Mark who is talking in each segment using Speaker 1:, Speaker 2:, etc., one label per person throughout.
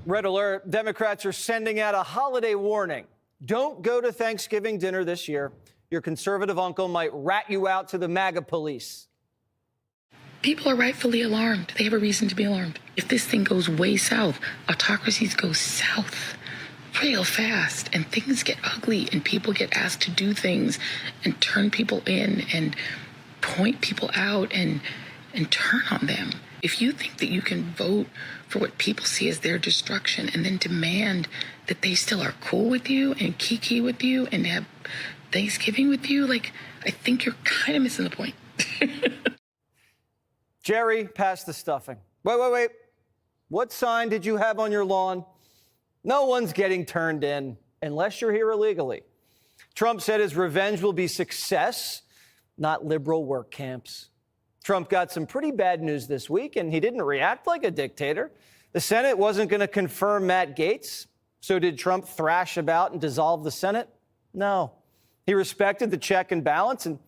Speaker 1: Red alert. Democrats are sending out a holiday warning. Don't go to Thanksgiving dinner this year. Your conservative uncle might rat you out to the MAGA police.
Speaker 2: People are rightfully alarmed. They have a reason to be alarmed. If this thing goes way south, autocracies go south real fast, and things get ugly, and people get asked to do things and turn people in and point people out and turn on them. If you think that you can vote for what people see as their destruction and then demand that they still are cool with you and kiki with you and have Thanksgiving with you, I think you're kind of missing the point.
Speaker 1: Jerry, pass the stuffing. Wait. What sign did you have on your lawn? No one's getting turned in unless you're here illegally. Trump said his revenge will be success, not liberal work camps. Trump got some pretty bad news this week, and he didn't react like a dictator. The Senate wasn't going to confirm Matt Gaetz. So did Trump thrash about and dissolve the Senate? No. He respected the check and balance and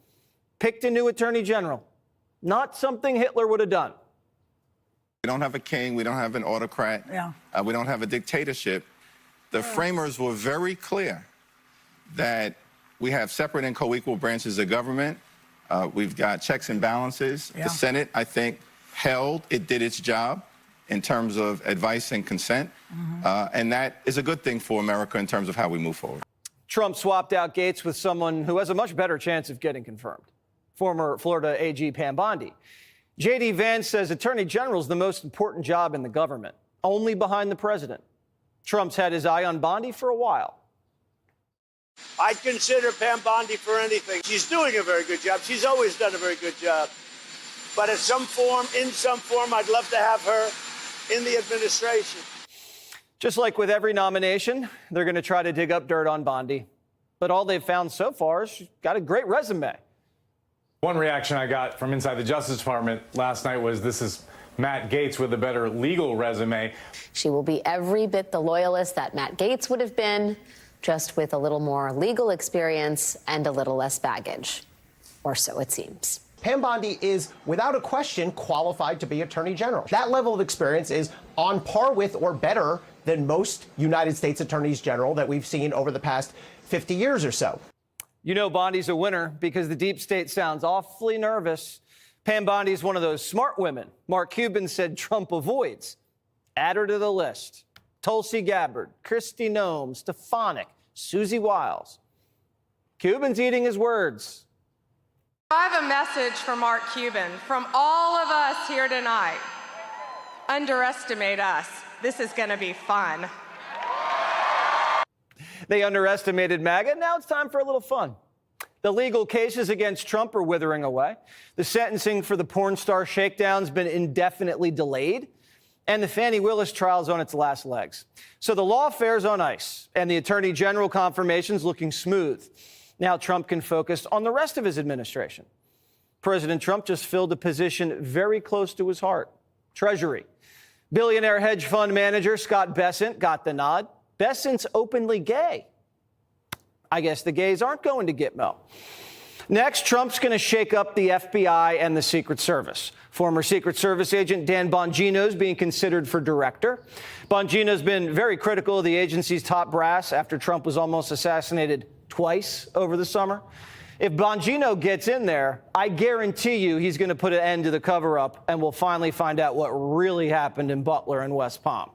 Speaker 1: picked a new attorney general. Not something Hitler would have done.
Speaker 3: We don't have a king. We don't have an autocrat.
Speaker 4: Yeah.
Speaker 3: We don't have a dictatorship. The framers were very clear that we have separate and co-equal branches of government. We've got checks and balances.
Speaker 4: Yeah.
Speaker 3: The Senate, I think, it did its job in terms of advice and consent. And that is a good thing for America in terms of how we move forward.
Speaker 1: Trump swapped out Gaetz with someone who has a much better chance of getting confirmed. Former Florida AG Pam Bondi. J.D. Vance says Attorney General is the most important job in the government, only behind the president. Trump's had his eye on Bondi for a while.
Speaker 5: I'd consider Pam Bondi for anything. She's doing a very good job. She's always done a very good job. But in some form, I'd love to have her in the administration.
Speaker 1: Just like with every nomination, they're going to try to dig up dirt on Bondi. But all they've found so far is she's got a great resume.
Speaker 6: One reaction I got from inside the Justice Department last night was this is Matt Gaetz with a better legal resume.
Speaker 7: She will be every bit the loyalist that Matt Gaetz would have been, just with a little more legal experience and a little less baggage. Or so it seems.
Speaker 8: Pam Bondi is, without a question, qualified to be Attorney General. That level of experience is on par with or better than most United States Attorneys General that we've seen over the past 50 years or so.
Speaker 1: You know Bondi's a winner because the deep state sounds awfully nervous. Pam Bondi is one of those smart women Mark Cuban said Trump avoids. Add her to the list. Tulsi Gabbard, Kristi Noem, Stefanik, Susie Wiles. Cuban's eating his words.
Speaker 9: I have a message for Mark Cuban from all of us here tonight. Underestimate us. This is going to be fun.
Speaker 1: They underestimated MAGA. Now it's time for a little fun. The legal cases against Trump are withering away. The sentencing for the porn star shakedown's been indefinitely delayed. And the Fani Willis trial's on its last legs. So the lawfare's on ice, and the Attorney General confirmation's looking smooth. Now Trump can focus on the rest of his administration. President Trump just filled a position very close to his heart, Treasury. Billionaire hedge fund manager Scott Bessent got the nod. Bessent's openly gay. I guess the gays aren't going to Gitmo. Next, Trump's going to shake up the FBI and the Secret Service. Former Secret Service agent Dan Bongino's being considered for director. Bongino's been very critical of the agency's top brass after Trump was almost assassinated twice over the summer. If Bongino gets in there, I guarantee you he's going to put an end to the cover-up, and we'll finally find out what really happened in Butler and West Palm.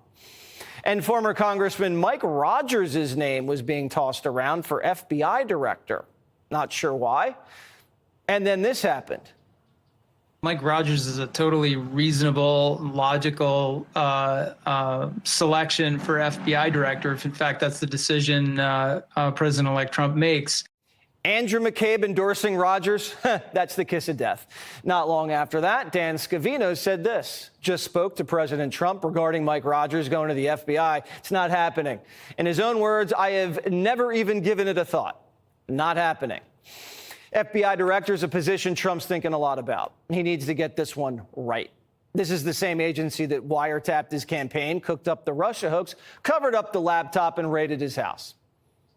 Speaker 1: And former Congressman Mike Rogers' name was being tossed around for FBI director. Not sure why. And then this happened.
Speaker 10: Mike Rogers is a totally reasonable, logical selection for FBI director. If in fact that's the decision President-elect Trump makes.
Speaker 1: Andrew McCabe endorsing Rogers, that's the kiss of death. Not long after that, Dan Scavino said this, just spoke to President Trump regarding Mike Rogers going to the FBI. It's not happening. In his own words, I have never even given it a thought. Not happening. FBI director is a position Trump's thinking a lot about. He needs to get this one right. This is the same agency that wiretapped his campaign, cooked up the Russia hoax, covered up the laptop, and raided his house.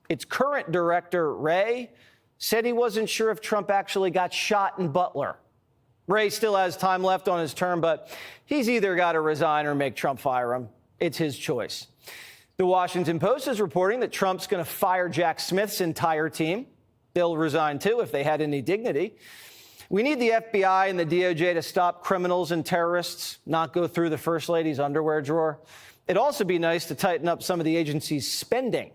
Speaker 1: Its current director, Wray, said he wasn't sure if Trump actually got shot in Butler. Wray still has time left on his term, but he's either got to resign or make Trump fire him. It's his choice. The Washington Post is reporting that Trump's going to fire Jack Smith's entire team. They'll resign, too, if they had any dignity. We need the FBI and the DOJ to stop criminals and terrorists, not go through the First Lady's underwear drawer. It'd also be nice to tighten up some of the agency's spending.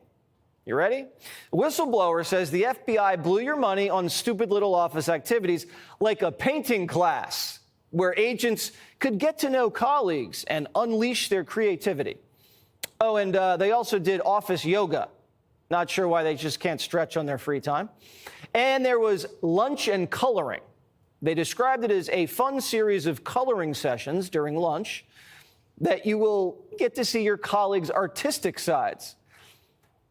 Speaker 1: You ready? A whistleblower says the FBI blew your money on stupid little office activities like a painting class where agents could get to know colleagues and unleash their creativity. Oh, and they also did office yoga. Not sure why they just can't stretch on their free time. And there was lunch and coloring. They described it as a fun series of coloring sessions during lunch that you will get to see your colleagues' artistic sides.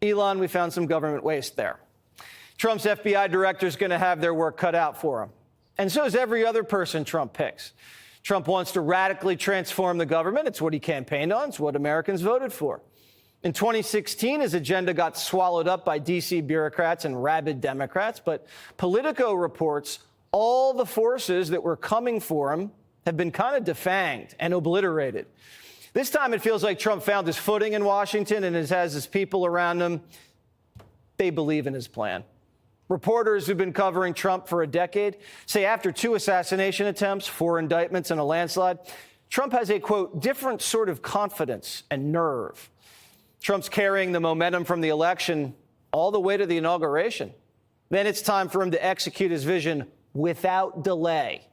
Speaker 1: Elon, we found some government waste there. Trump's FBI director is going to have their work cut out for him. And so is every other person Trump picks. Trump wants to radically transform the government. It's what he campaigned on. It's what Americans voted for. In 2016, his agenda got swallowed up by D.C. bureaucrats and rabid Democrats. But Politico reports all the forces that were coming for him have been kind of defanged and obliterated. This time it feels like Trump found his footing in Washington and has his people around him. They believe in his plan. Reporters who've been covering Trump for a decade say after 2 assassination attempts, 4 indictments, and a landslide, Trump has a, quote, different sort of confidence and nerve. Trump's carrying the momentum from the election all the way to the inauguration. Then it's time for him to execute his vision without delay.